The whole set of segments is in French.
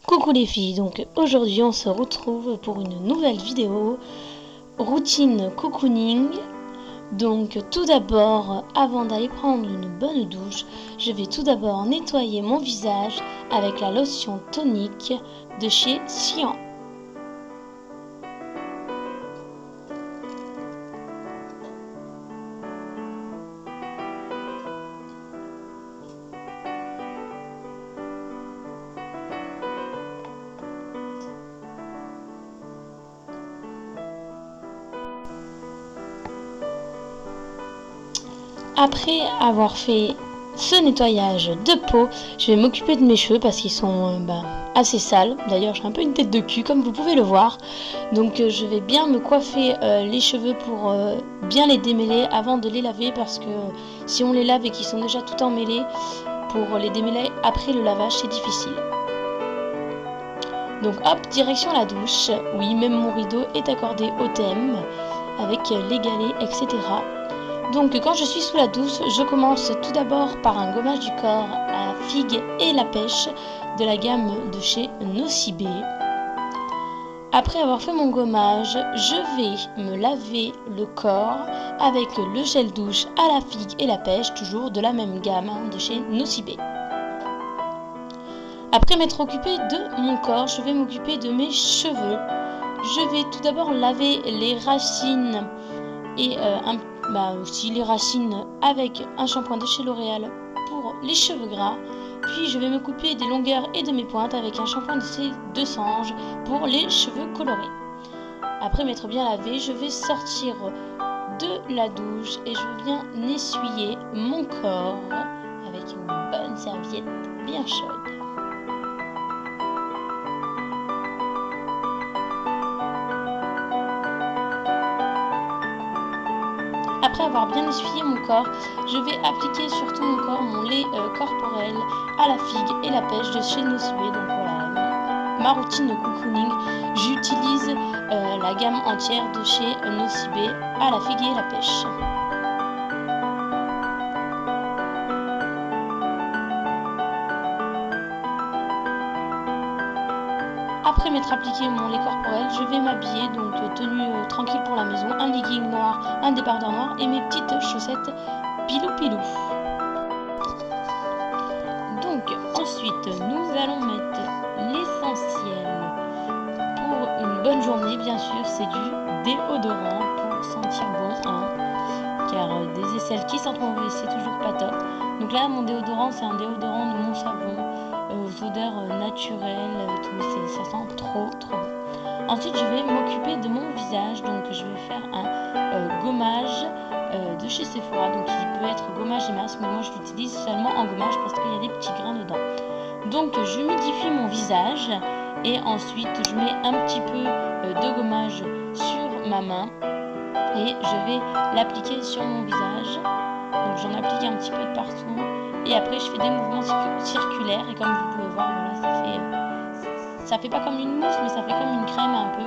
Coucou les filles, donc aujourd'hui on se retrouve pour une nouvelle vidéo routine cocooning. Donc tout d'abord, avant d'aller prendre une bonne douche, je vais tout d'abord nettoyer mon visage avec la lotion tonique de chez Sian. Après avoir fait ce nettoyage de peau, je vais m'occuper de mes cheveux parce qu'ils sont assez sales. D'ailleurs, j'ai un peu une tête de cul comme vous pouvez le voir. Donc je vais bien me coiffer les cheveux pour bien les démêler avant de les laver, parce que si on les lave et qu'ils sont déjà tout emmêlés, pour les démêler après le lavage c'est difficile. Donc hop, direction la douche. Oui, même mon rideau est accordé au thème avec les galets, etc. Donc quand je suis sous la douche, je commence tout d'abord par un gommage du corps à la figue et la pêche de la gamme de chez Nocibé. Après avoir fait mon gommage, je vais me laver le corps avec le gel douche à la figue et la pêche, toujours de la même gamme de chez Nocibé. Après m'être occupée de mon corps, je vais m'occuper de mes cheveux. Je vais tout d'abord laver les racines et aussi les racines avec un shampoing de chez L'Oréal pour les cheveux gras. Puis je vais m'occuper des longueurs et de mes pointes avec un shampoing de Sange pour les cheveux colorés. Après m'être bien lavé, je vais sortir de la douche et je viens essuyer mon corps avec une bonne serviette bien chaude. Après avoir bien essuyé mon corps, je vais appliquer sur tout mon corps mon lait corporel à la figue et la pêche de chez Nocibé. Donc voilà, ma routine de cocooning, j'utilise la gamme entière de chez Nocibé à la figue et la pêche. Après m'être appliqué mon lait corporel, je vais m'habiller, donc tenue tranquille pour la maison, un legging noir, un débardeur noir et mes petites chaussettes pilou pilou. Donc ensuite nous allons mettre l'essentiel pour une bonne journée, bien sûr, c'est du déodorant pour sentir bon, car des aisselles qui sentent mauvais c'est toujours pas top. Donc là mon déodorant c'est un déodorant de Mon Savon aux odeurs naturelles, ça sent trop bon. Ensuite je vais m'occuper de mon visage, donc je vais faire un gommage de chez Sephora, donc il peut être gommage et masque, mais moi je l'utilise seulement en gommage parce qu'il y a des petits grains dedans. Donc je humidifie mon visage et ensuite je mets un petit peu de gommage sur ma main et je vais l'appliquer sur mon visage. Donc j'en applique un petit peu de partout et après je fais des mouvements circulaires et comme vous pouvez voir, voilà, ça fait pas comme une mousse, mais ça fait comme une crème un peu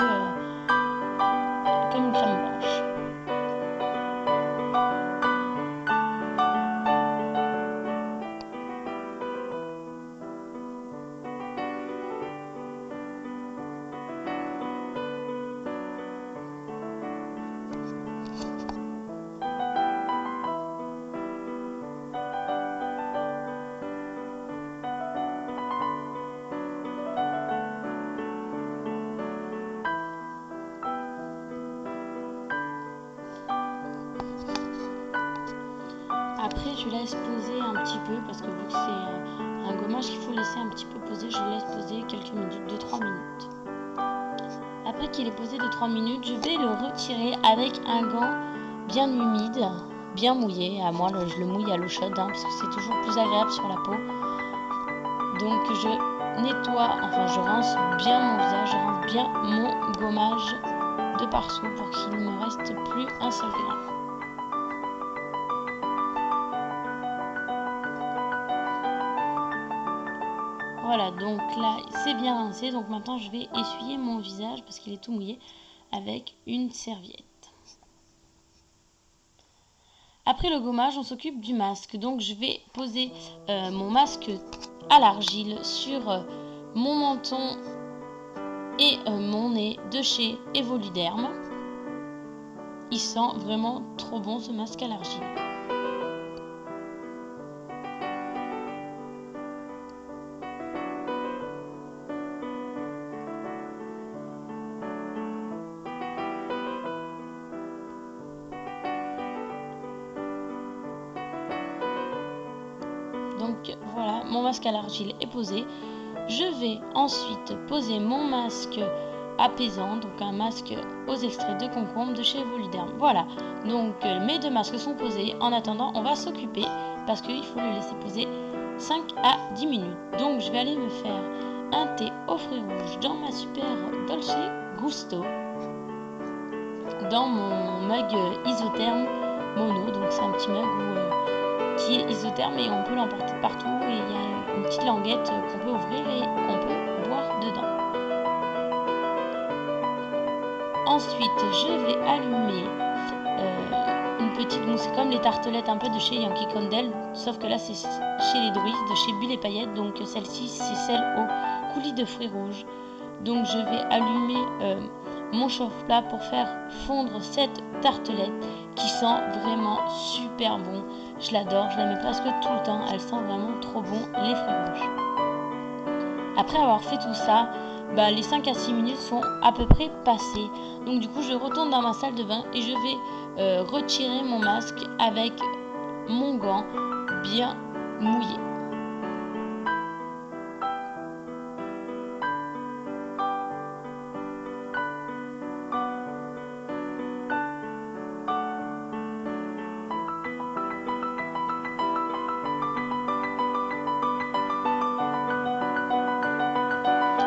comme une crème blanche. Après je laisse poser un petit peu parce que vu que c'est un gommage qu'il faut laisser un petit peu poser, je laisse poser quelques minutes, 2-3 minutes. Après qu'il est posé 2-3 minutes, je vais le retirer avec un gant bien humide, bien mouillé. À moi je le mouille à l'eau chaude parce que c'est toujours plus agréable sur la peau. Donc je nettoie, je rince bien mon visage, je rince bien mon gommage de partout pour qu'il ne me reste plus un seul grain. Voilà, donc là c'est bien rincé, donc maintenant je vais essuyer mon visage parce qu'il est tout mouillé avec une serviette. Après le gommage, on s'occupe du masque, donc je vais poser mon masque à l'argile sur mon menton et mon nez de chez Evoluderm. Il sent vraiment trop bon ce masque à l'argile. Donc voilà, mon masque à l'argile est posé. Je vais ensuite poser mon masque apaisant, donc un masque aux extraits de concombre de chez Evoluderm. Voilà, donc mes deux masques sont posés. En attendant, on va s'occuper parce qu'il faut le laisser poser 5 à 10 minutes. Donc je vais aller me faire un thé aux fruits rouges dans ma super Dolce Gusto, dans mon mug isotherme mono. Donc c'est un petit mug qui est isotherme et on peut l'emporter partout, et il y a une petite languette qu'on peut ouvrir et on peut boire dedans. Ensuite, je vais allumer une petite mousse, c'est comme les tartelettes un peu de chez Yankee Candle, sauf que là c'est chez les Druids, de chez Bulle et Paillettes, donc celle-ci c'est celle au coulis de fruits rouges. Donc je vais allumer mon chauffe-plat pour faire fondre cette tartelette qui sent vraiment super bon. Je l'adore, je la mets presque tout le temps, elle sent vraiment trop bon les fruits rouges. Après avoir fait tout ça, les 5 à 6 minutes sont à peu près passées. Donc du coup je retourne dans ma salle de bain et je vais retirer mon masque avec mon gant bien mouillé.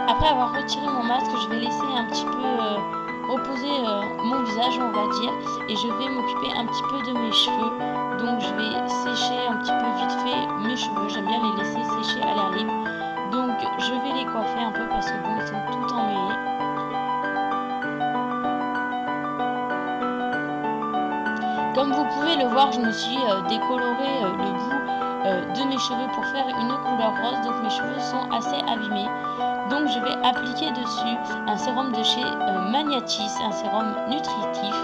Après avoir retiré mon masque, je vais laisser un petit peu reposer mon visage, on va dire, et je vais m'occuper un petit peu de mes cheveux. Donc je vais sécher un petit peu vite fait mes cheveux, j'aime bien les laisser sécher à l'air libre. Donc je vais les coiffer un peu parce que bon, ils sont tout emmêlés. Comme vous pouvez le voir, je me suis décoloré le bout de mes cheveux pour faire une couleur rose, donc mes cheveux sont assez abîmés. Donc je vais appliquer dessus un sérum de chez Magnatis, un sérum nutritif,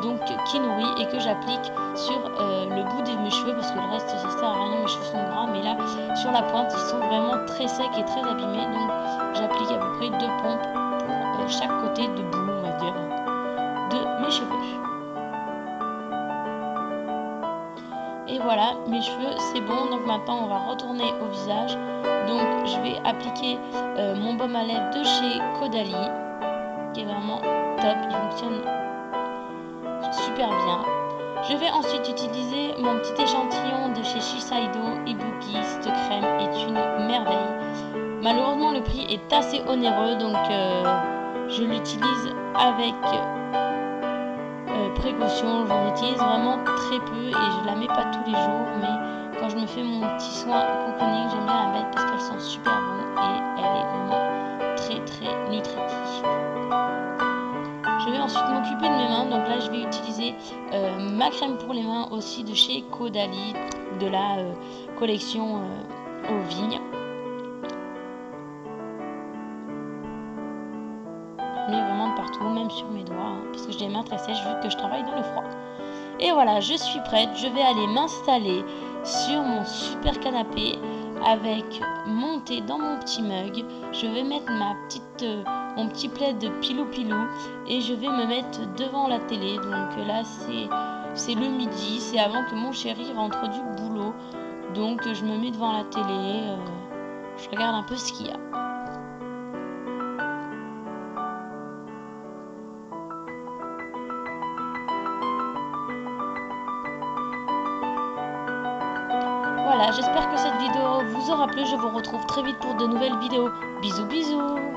donc qui nourrit, et que j'applique sur le bout de mes cheveux parce que le reste ça sert à rien, mes cheveux sont gras, mais là sur la pointe ils sont vraiment très secs et très abîmés, donc j'applique à peu près 2 pompes pour chaque côté de bout, on va dire, de mes cheveux. Et voilà, mes cheveux c'est bon, donc maintenant on va retourner au visage. Donc je vais appliquer mon baume à lèvres de chez Caudalie, qui est vraiment top, il fonctionne super bien. Je vais ensuite utiliser mon petit échantillon de chez Shiseido Ibuki. Cette crème est une merveille. Malheureusement le prix est assez onéreux, donc je l'utilise avec précaution. J'en utilise vraiment très peu et je la mets pas tous les jours, mais quand je me fais mon petit soin cocooning, j'aime bien la mettre parce qu'elle sent super bon et elle est vraiment très très nutritive. Je vais ensuite m'occuper de mes mains, donc là je vais utiliser ma crème pour les mains aussi de chez Caudalie, de la collection aux vignes. Mais vraiment de partout, même sur mes doigts, parce que j'ai les mains très sèches vu que je travaille dans le froid. Et voilà, je suis prête, je vais aller m'installer sur mon super canapé avec mon thé dans mon petit mug. Je vais mettre mon petit plaid de pilou et je vais me mettre devant la télé. Donc là c'est le midi, c'est avant que mon chéri rentre du boulot. Donc je me mets devant la télé, je regarde un peu ce qu'il y a. Voilà, j'espère que cette vidéo vous aura plu. Je vous retrouve très vite pour de nouvelles vidéos. Bisous bisous.